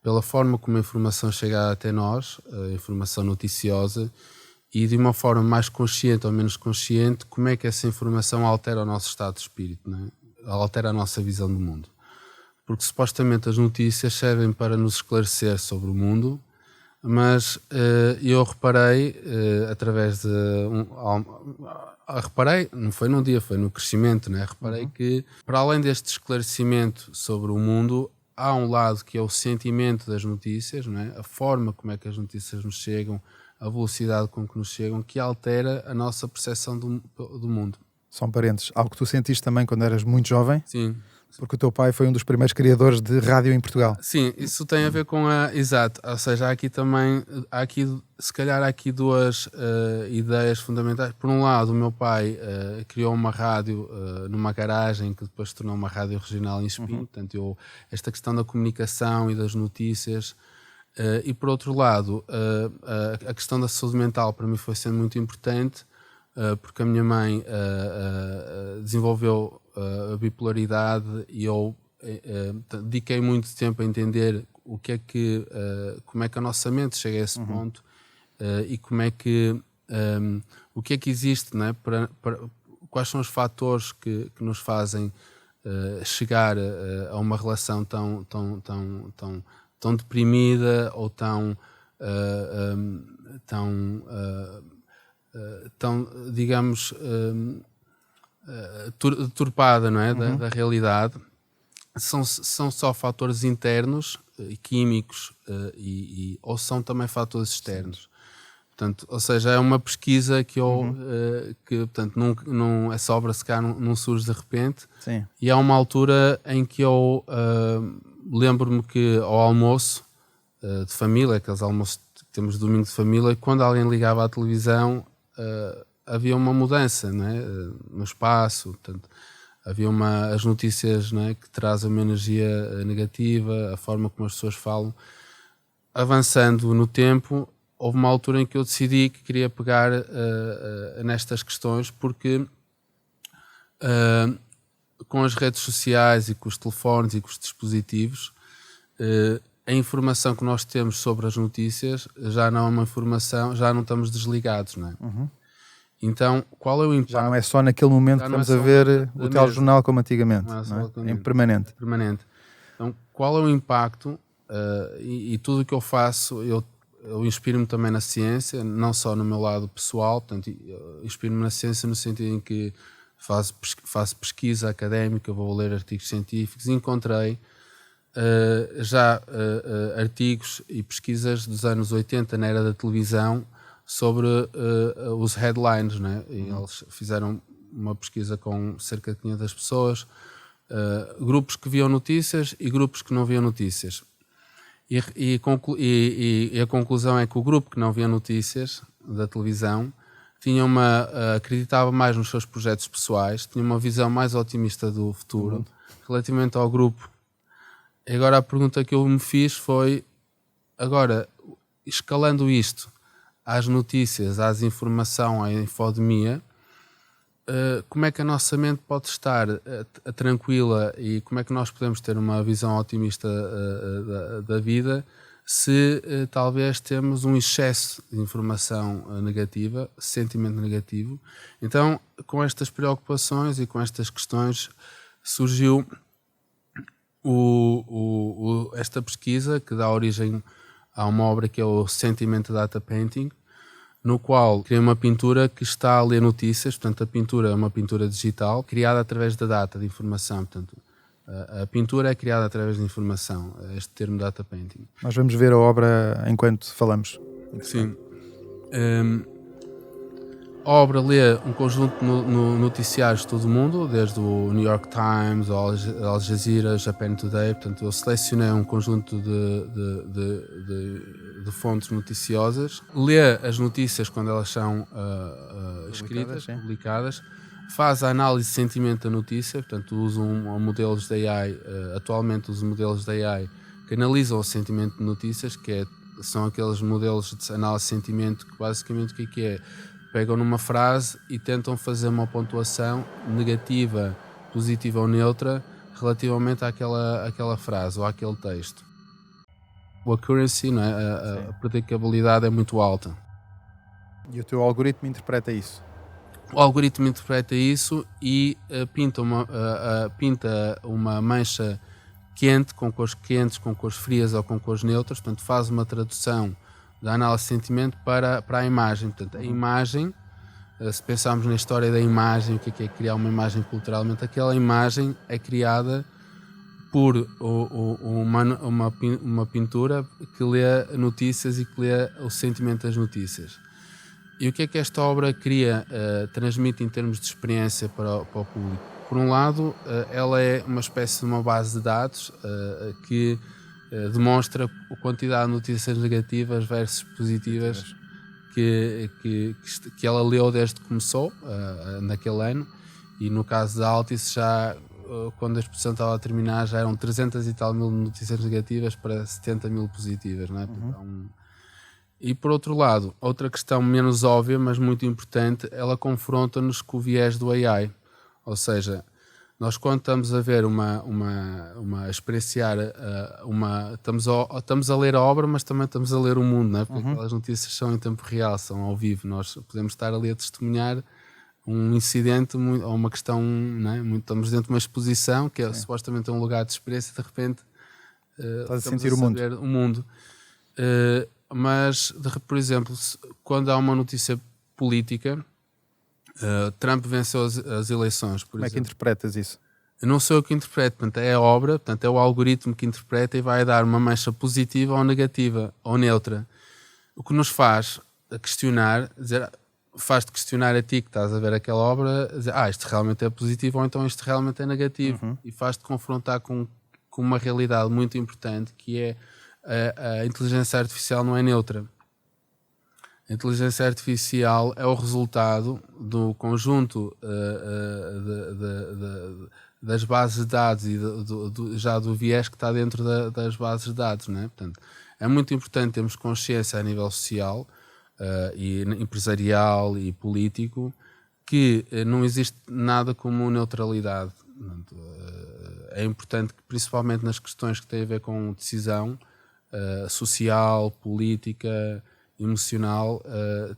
pela forma como a informação chega até nós, a informação noticiosa, e de uma forma mais consciente ou menos consciente, como é que essa informação altera o nosso estado de espírito, não é? Altera a nossa visão do mundo. Porque supostamente as notícias servem para nos esclarecer sobre o mundo, mas eu reparei, através de... reparei, não foi num dia, foi no crescimento, né? Reparei que, para além deste esclarecimento sobre o mundo, há um lado que é o sentimento das notícias, não é? A forma como é que as notícias nos chegam, a velocidade com que nos chegam, que altera a nossa percepção do mundo. São parentes. Algo que tu sentiste também quando eras muito jovem? Sim. Porque o teu pai foi um dos primeiros criadores de rádio em Portugal. Sim, isso tem a ver com a... Exato, ou seja, se calhar há aqui duas ideias fundamentais. Por um lado, o meu pai criou uma rádio numa garagem que depois se tornou uma rádio regional em Espinho, portanto esta questão da comunicação e das notícias, e por outro lado, a questão da saúde mental para mim foi sendo muito importante, porque a minha mãe desenvolveu a bipolaridade e eu dediquei muito tempo a entender como é que a nossa mente chega a esse ponto, e como é que o que é que existe, não é? Quais são os fatores que nos fazem chegar a uma relação tão deprimida ou tão digamos, turpada, não é? Da realidade. São só fatores internos e químicos, ou são também fatores externos. Portanto, ou seja, é uma pesquisa que portanto, não, essa obra se calhar não surge de repente. Sim. E há uma altura em que eu lembro-me que ao almoço de família, aqueles almoços que temos domingo de família, quando alguém ligava à televisão, havia uma mudança, não é? No espaço, portanto, havia as notícias, não é? Que trazem uma energia negativa, a forma como as pessoas falam. Avançando no tempo, houve uma altura em que eu decidi que queria pegar nestas questões, porque com as redes sociais e com os telefones e com os dispositivos, a informação que nós temos sobre as notícias já não é uma informação, já não estamos desligados, não é? Então, qual é o impacto? Já não é só naquele momento que estamos a ver o telejornal como antigamente, não é? Em permanente. Então, qual é o impacto? E tudo o que eu faço, eu inspiro-me também na ciência, não só no meu lado pessoal, portanto, inspiro-me na ciência no sentido em que faço pesquisa académica, vou ler artigos científicos, e encontrei artigos e pesquisas dos anos 80 na era da televisão sobre os headlines, né? E eles fizeram uma pesquisa com cerca de 500 pessoas, grupos que viam notícias e grupos que não viam notícias. E a conclusão é que o grupo que não via notícias da televisão acreditava mais nos seus projetos pessoais, tinha uma visão mais otimista do futuro relativamente ao grupo. E agora a pergunta que eu me fiz foi, agora, escalando isto às notícias, à informação, à infodemia, como é que a nossa mente pode estar tranquila e como é que nós podemos ter uma visão otimista da vida se talvez temos um excesso de informação negativa, sentimento negativo. Então, com estas preocupações e com estas questões, surgiu esta pesquisa que dá origem a uma obra que é o Sentiment Data Painting, no qual criei uma pintura que está a ler notícias. Portanto, a pintura é uma pintura digital criada através da data, de informação. Portanto, a pintura é criada através de informação, este termo data painting. Nós vamos ver a obra enquanto falamos. Sim. A obra lê um conjunto de noticiários de todo o mundo, desde o New York Times, ao Al Jazeera, Japan Today. Portanto, eu selecionei um conjunto de fontes noticiosas. Lê as notícias quando elas são escritas, publicadas. Faz a análise de sentimento da notícia. Portanto, usa modelos de AI. Atualmente, os modelos de AI que analisam o sentimento de notícias, são aqueles modelos de análise de sentimento que basicamente o que é? Pegam numa frase e tentam fazer uma pontuação negativa, positiva ou neutra relativamente àquela frase ou àquele texto. O accuracy, não é? A predicabilidade é muito alta. E o teu algoritmo interpreta isso? O algoritmo interpreta isso e pinta uma mancha quente, com cores quentes, com cores frias ou com cores neutras. Portanto, faz uma tradução da análise de sentimento para a imagem. Portanto, a imagem, se pensarmos na história da imagem, o que é criar uma imagem culturalmente, aquela imagem é criada por uma pintura que lê notícias e que lê o sentimento das notícias. E o que é que esta obra transmite em termos de experiência para o público? Por um lado, ela é uma espécie de uma base de dados que demonstra a quantidade de notícias negativas versus positivas que ela leu desde que começou, naquele ano, e no caso da Altice, já quando a exposição estava a terminar, já eram 300 e tal mil notícias negativas para 70 mil positivas, não é? E por outro lado, outra questão menos óbvia, mas muito importante, ela confronta-nos com o viés do AI. Ou seja, nós quando estamos a ver experienciar estamos a ler a obra, mas também estamos a ler o mundo, não é? Porque aquelas notícias são em tempo real, são ao vivo. Nós podemos estar ali a testemunhar um incidente ou uma questão, não é? Estamos dentro de uma exposição que é supostamente um lugar de experiência, de repente estás a sentir o mundo. Mas, por exemplo, quando há uma notícia política, Trump venceu as eleições, por exemplo. Como é que interpretas isso? Não sou eu que interpreto, portanto, é a obra, portanto, é o algoritmo que interpreta e vai dar uma mancha positiva ou negativa, ou neutra. O que nos faz questionar, faz-te questionar a ti que estás a ver aquela obra, dizer, isto realmente é positivo ou então isto realmente é negativo. E faz-te confrontar com uma realidade muito importante, que é a inteligência artificial não é neutra. A inteligência artificial é o resultado do conjunto das bases de dados e já do viés que está dentro das bases de dados, não é? Portanto, é muito importante termos consciência a nível social e empresarial e político que não existe nada como neutralidade. Portanto, é importante que, principalmente nas questões que têm a ver com decisão social, política, emocional,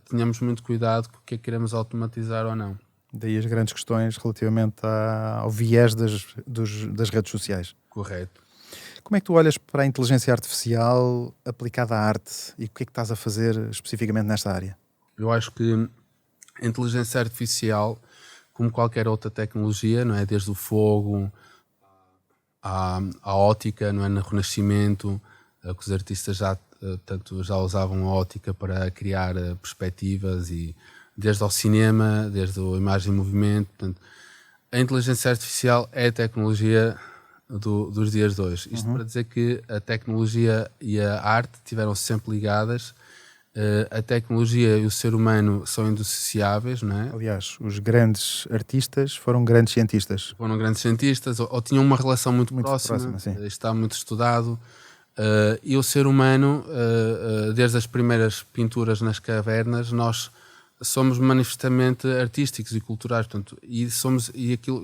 tenhamos muito cuidado com o que é que queremos automatizar ou não. Daí as grandes questões relativamente ao viés das redes sociais. Correto. Como é que tu olhas para a inteligência artificial aplicada à arte e o que é que estás a fazer especificamente nesta área? Eu acho que a inteligência artificial, como qualquer outra tecnologia, não é? Desde o fogo à ótica, não é? No Renascimento, que os artistas já usavam a ótica para criar perspectivas, e desde ao cinema, desde a imagem em movimento. Portanto, a inteligência artificial é a tecnologia dos dias de hoje. Isto para dizer que a tecnologia e a arte estiveram sempre ligadas. A tecnologia e o ser humano são indissociáveis, não é? Aliás, os grandes artistas foram grandes cientistas. Foram grandes cientistas ou tinham uma relação muito próxima. Está muito estudado. E o ser humano, desde as primeiras pinturas nas cavernas, nós somos manifestamente artísticos e culturais, portanto, e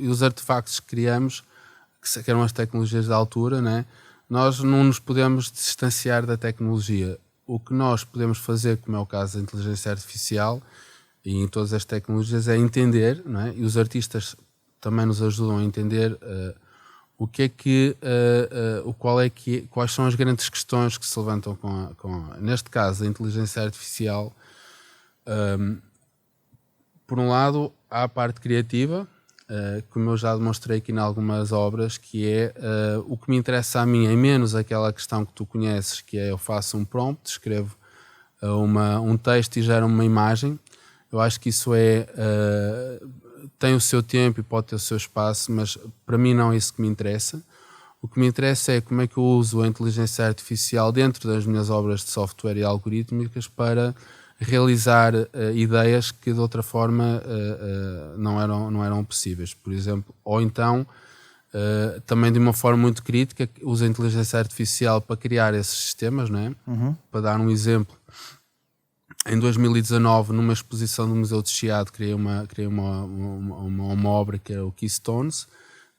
os artefactos que criamos, que eram as tecnologias da altura, né? Nós não nos podemos distanciar da tecnologia. O que nós podemos fazer, como é o caso da inteligência artificial e em todas as tecnologias, é entender, não é? E os artistas também nos ajudam a entender o que é que, quais são as grandes questões que se levantam neste caso, a inteligência artificial. Por um lado, há a parte criativa, como eu já demonstrei aqui em algumas obras, que é o que me interessa a mim, é menos aquela questão que tu conheces, que é eu faço um prompt, escrevo um texto e gero uma imagem. Eu acho que isso tem o seu tempo e pode ter o seu espaço, mas para mim não é isso que me interessa. O que me interessa é como é que eu uso a inteligência artificial dentro das minhas obras de software e algorítmicas para realizar ideias que de outra forma não eram possíveis, por exemplo. Ou então, também de uma forma muito crítica, uso a inteligência artificial para criar esses sistemas, não é? Para dar um exemplo, em 2019, numa exposição do Museu de Chiado, criei uma obra que era o Keystones,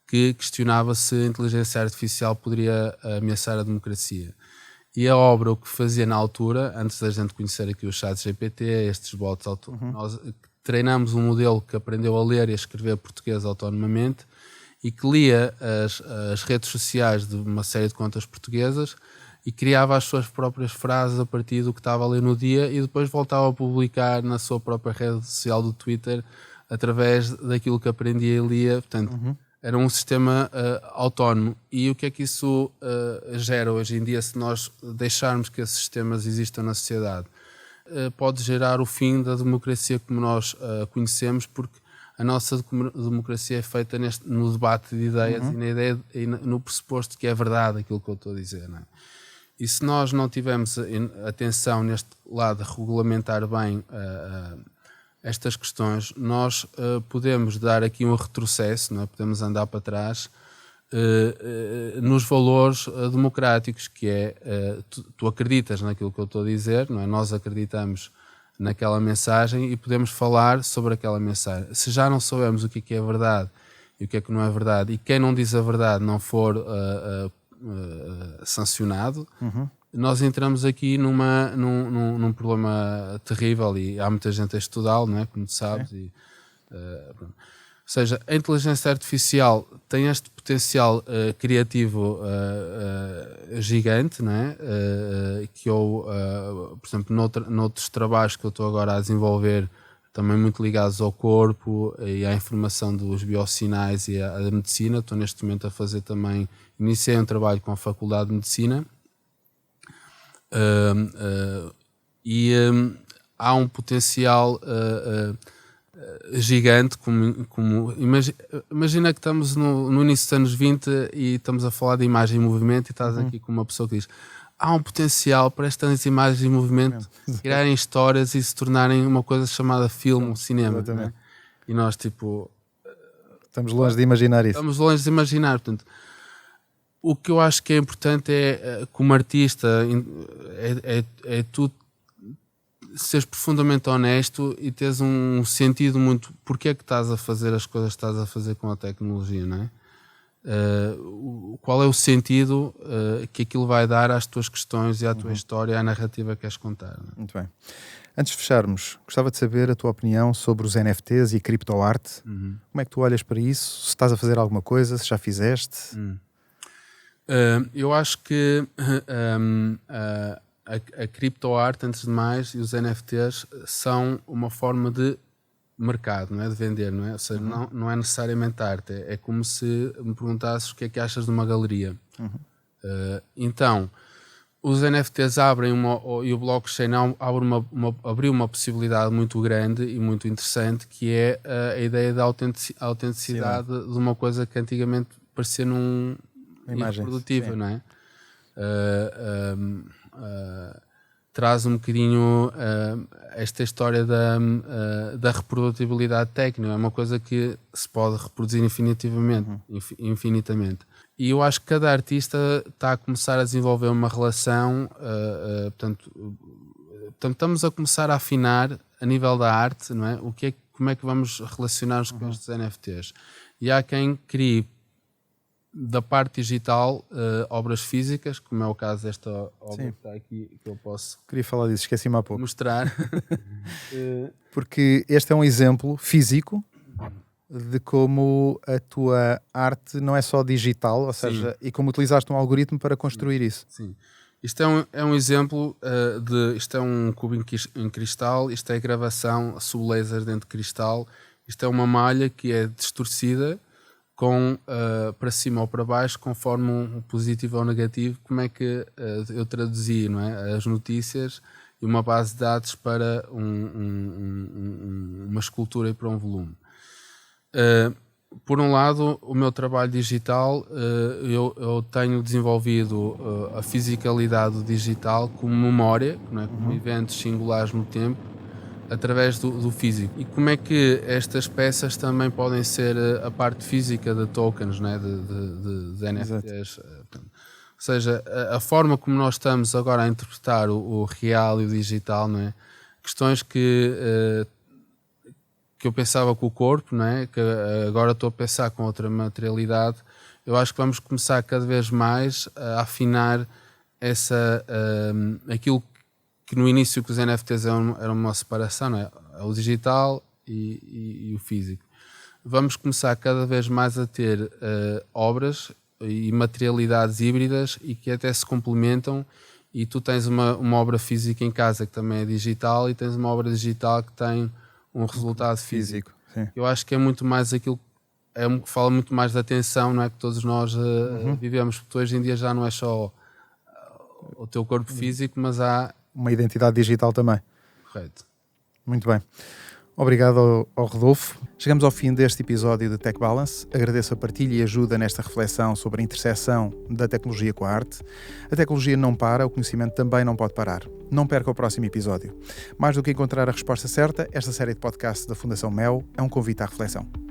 que questionava se a inteligência artificial poderia ameaçar a democracia. E a obra, o que fazia na altura, antes da gente conhecer aqui o ChatGPT, estes bots, nós treinamos um modelo que aprendeu a ler e a escrever português autonomamente e que lia as redes sociais de uma série de contas portuguesas e criava as suas próprias frases a partir do que estava a ler no dia e depois voltava a publicar na sua própria rede social do Twitter através daquilo que aprendia e lia. Portanto, era um sistema autónomo. E o que é que isso gera hoje em dia, se nós deixarmos que esses sistemas existam na sociedade? Pode gerar o fim da democracia como nós conhecemos, porque a nossa democracia é feita no debate de ideias e, na ideia, e no pressuposto que é verdade aquilo que eu estou a dizer. Não é? E se nós não tivermos atenção neste lado a regulamentar bem estas questões, nós podemos dar aqui um retrocesso, não é? Podemos andar para trás nos valores democráticos, que é tu acreditas naquilo que eu estou a dizer, não é? Nós acreditamos naquela mensagem e podemos falar sobre aquela mensagem. Se já não soubermos o que é verdade e o que é que não é verdade, e quem não diz a verdade não for sancionado, nós entramos aqui num problema terrível, e há muita gente a estudá-lo, não é? Como tu sabes. E, ou seja, a inteligência artificial tem este potencial criativo gigante, não é? Que eu, por exemplo, noutros trabalhos que eu estou agora a desenvolver, também muito ligados ao corpo e à informação dos biosinais e à medicina, estou neste momento a fazer também, iniciei um trabalho com a Faculdade de Medicina, há um potencial gigante, como imagina que estamos no início dos anos 20 e estamos a falar de imagem em movimento, e estás aqui com uma pessoa que diz há um potencial para estas imagens em movimento criarem histórias e se tornarem uma coisa chamada filme, cinema, né? E nós estamos longe de imaginar isso. Estamos longe de imaginar. Portanto, o que eu acho que é importante é, como artista, é tu seres profundamente honesto e teres um sentido muito porque é que estás a fazer as coisas que estás a fazer com a tecnologia, não é? Qual é o sentido que aquilo vai dar às tuas questões e à tua história, à narrativa que queres contar, não é? Muito bem. Antes de fecharmos, gostava de saber a tua opinião sobre os NFTs e criptoarte. Como é que tu olhas para isso? Se estás a fazer alguma coisa, se já fizeste? Eu acho que a criptoarte, antes de mais, e os NFTs são uma forma de mercado, não é? De vender, não é? Ou seja, não é necessariamente arte. É como se me perguntasses o que é que achas de uma galeria. Então, os NFTs abrem e o blockchain abriu uma possibilidade muito grande e muito interessante, que é a ideia da autenticidade de uma coisa que antigamente parecia irreprodutível, não é? Traz um bocadinho esta história da reprodutibilidade técnica. É uma coisa que se pode reproduzir infinitamente. E eu acho que cada artista está a começar a desenvolver uma relação, portanto, estamos a começar a afinar a nível da arte, não é? Como é que vamos relacionar-nos com estes NFTs? E há quem crie da parte digital obras físicas, como é o caso desta obra que está aqui, que eu posso Queria falar disso, esqueci-me há pouco. mostrar. Porque este é um exemplo físico de como a tua arte não é só digital, ou seja, e como utilizaste um algoritmo para construir isso. Sim. Isto é um exemplo isto é um cubo em cristal, isto é gravação sob laser dentro de cristal, isto é uma malha que é distorcida com para cima ou para baixo, conforme um positivo ou negativo. Como é que eu traduzi, não é? As notícias e uma base de dados para uma escultura e para um volume. Por um lado, o meu trabalho digital, eu tenho desenvolvido a fisicalidade do digital como memória, não é? Como eventos singulares no tempo, através do físico. E como é que estas peças também podem ser a parte física de tokens, não é? de NFTs. Ou seja, a forma como nós estamos agora a interpretar o real e o digital, não é? Questões que eu pensava com o corpo, não é? Que agora estou a pensar com outra materialidade. Eu acho que vamos começar cada vez mais a afinar aquilo que no início que os NFTs eram uma separação, não é? O digital e o físico. Vamos começar cada vez mais a ter obras e materialidades híbridas e que até se complementam, e tu tens uma obra física em casa que também é digital e tens uma obra digital que tem um resultado físico. Sim. Eu acho que é muito mais aquilo fala muito mais da atenção, não é, que todos nós vivemos, porque hoje em dia já não é só o teu corpo físico, mas há uma identidade digital também. Correto. Muito bem. Obrigado ao Rodolfo. Chegamos ao fim deste episódio de Tech Balance. Agradeço a partilha e ajuda nesta reflexão sobre a interseção da tecnologia com a arte. A tecnologia não para, o conhecimento também não pode parar. Não perca o próximo episódio. Mais do que encontrar a resposta certa, esta série de podcasts da Fundação MEL é um convite à reflexão.